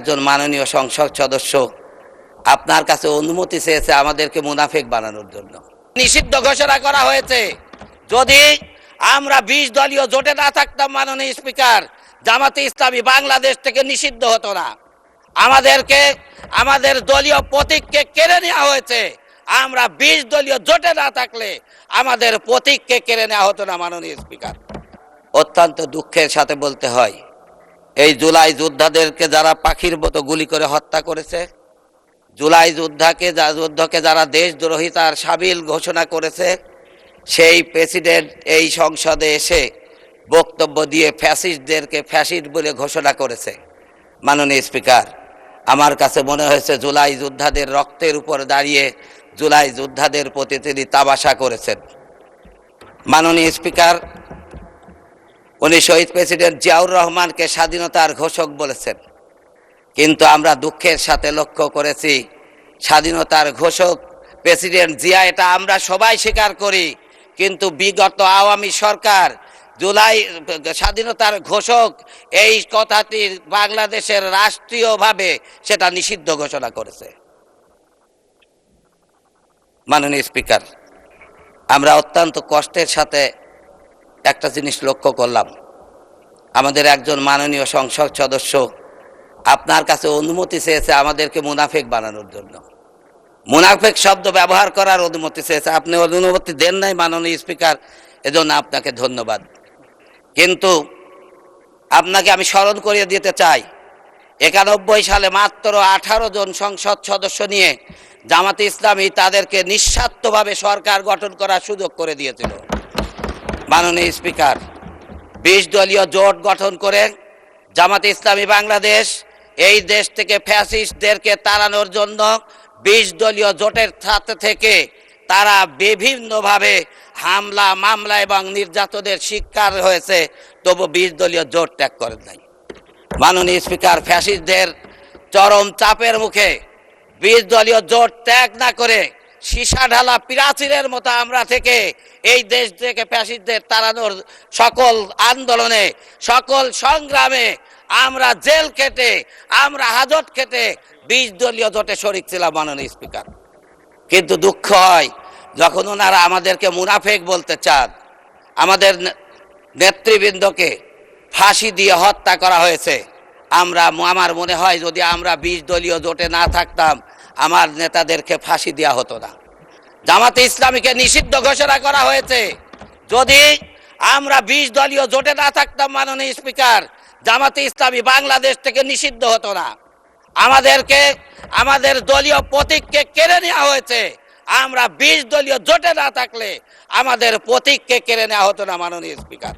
একজন মাননীয় সংসদ সদস্য আপনার কাছে অনুমতি চেয়েছে আমাদেরকে মুনাফিক বানানোর জন্য। নিষিদ্ধ ঘোষণা করা হয়েছে। যদি আমরা 20 দলীয় জোটে না থাকতাম মাননীয় স্পিকার, জামাতে ইসলামী বাংলাদেশ থেকে নিষিদ্ধ হতো না। আমাদেরকে আমাদের দলীয় প্রতীককে কেড়ে নেওয়া হয়েছে। আমরা 20 দলীয় জোটে না থাকলে আমাদের প্রতীককে কেড়ে নেওয়া হতো না মাননীয় স্পিকার। অত্যন্ত দুঃখের সাথে বলতে হয়, এই জুলাই যোদ্ধাদেরকে যারা পাখির মতো গুলি করে হত্যা করেছে, জুলাই যুদ্ধকে যারা দেশদ্রোহিতার সাবিল ঘোষণা করেছে, সেই প্রেসিডেন্ট এই সংসদে এসে বক্তব্য দিয়ে ফ্যাসিস্টদেরকে ফ্যাসিস্ট বলে ঘোষণা করেছে। মাননীয় স্পিকার, আমার কাছে মনে হয়েছে জুলাই যোদ্ধাদের রক্তের উপর দাঁড়িয়ে জুলাই যোদ্ধাদের প্রতি তিনি তামাশা করেছেন। মাননীয় স্পিকার, উনি শহীদ প্রেসিডেন্ট জিয়াউর রহমানকে স্বাধীনতার ঘোষক বলেছেন, কিন্তু আমরা দুঃখের সাথে লক্ষ্য করেছি স্বাধীনতার ঘোষক প্রেসিডেন্ট জিয়া, এটা আমরা সবাই স্বীকার করি, কিন্তু বিগত আওয়ামী সরকার জুলাই স্বাধীনতার ঘোষক এই কথাটি বাংলাদেশের রাষ্ট্রীয়ভাবে সেটা নিষিদ্ধ ঘোষণা করেছে। মাননীয় স্পিকার, আমরা অত্যন্ত কষ্টের সাথে একটা জিনিস লক্ষ্য করলাম, আমাদের একজন মাননীয় সংসদ সদস্য আপনার কাছে অনুমতি চেয়েছে আমাদেরকে মুনাফিক বানানোর জন্য। মুনাফিক শব্দ ব্যবহার করার অনুমতি চেয়েছে, আপনি অনুমতি দেন নাই মাননীয় স্পিকার, এজন্য আপনাকে ধন্যবাদ। কিন্তু আপনাকে আমি স্মরণ করিয়ে দিতে চাই, 91 সালে মাত্র 18 জন সংসদ সদস্য নিয়ে জামাতে ইসলামী তাদেরকে নিঃস্বার্থভাবে সরকার গঠন করার সুযোগ করে দিয়েছিল। মাননীয় স্পিকার, 20 দলীয় জোট গঠন করে জামাতে ইসলামী বাংলাদেশ এই দেশ থেকে ফ্যাসিস্টদেরকে তাড়ানোর জন্য 20 দলীয় জোটের সাথে থেকে তারা বিভিন্নভাবে হামলা মামলা এবং নির্যাতনের শিকার হয়েছে, তবু 20 দলীয় জোট ত্যাগ করেন নাই। মাননীয় স্পিকার, ফ্যাসিস্টদের চরম চাপের মুখে 20 দলীয় জোট ত্যাগ না করে সীসা ঢালা প্রাচীরের মতো আমরা থেকে এই দেশ থেকে ফ্যাসিস্টদের তাড়ানোর সকল আন্দোলনে সকল সংগ্রামে আমরা জেল খেটে আমরা হাজত খেটে 20 দলীয় জোটে শরিক ছিলাম মাননীয় স্পিকার। কিন্তু দুঃখ হয় যখন ওনারা আমাদেরকে মুনাফিক বলতে চান। আমাদের নেতৃবৃন্দকে ফাঁসি দিয়ে হত্যা করা হয়েছে। আমার মনে হয় যদি আমরা 20 দলীয় জোটে না থাকতাম আমার নেতাদেরকে ফাঁসি দেওয়া হতো না। জামাতে ইসলামীকে নিষিদ্ধ ঘোষণা করা হয়েছে। যদি আমরা 20 দলীয় জোটে না থাকতাম মাননীয় স্পিকার, জামাতে ইসলামী বাংলাদেশ থেকে নিষিদ্ধ হতো না। আমাদেরকে আমাদের দলীয় প্রতীককে কেড়ে নেওয়া হয়েছে। আমরা 20 দলীয় জোটে না থাকলে আমাদের প্রতীককে কেড়ে নেওয়া হতো না মাননীয় স্পিকার।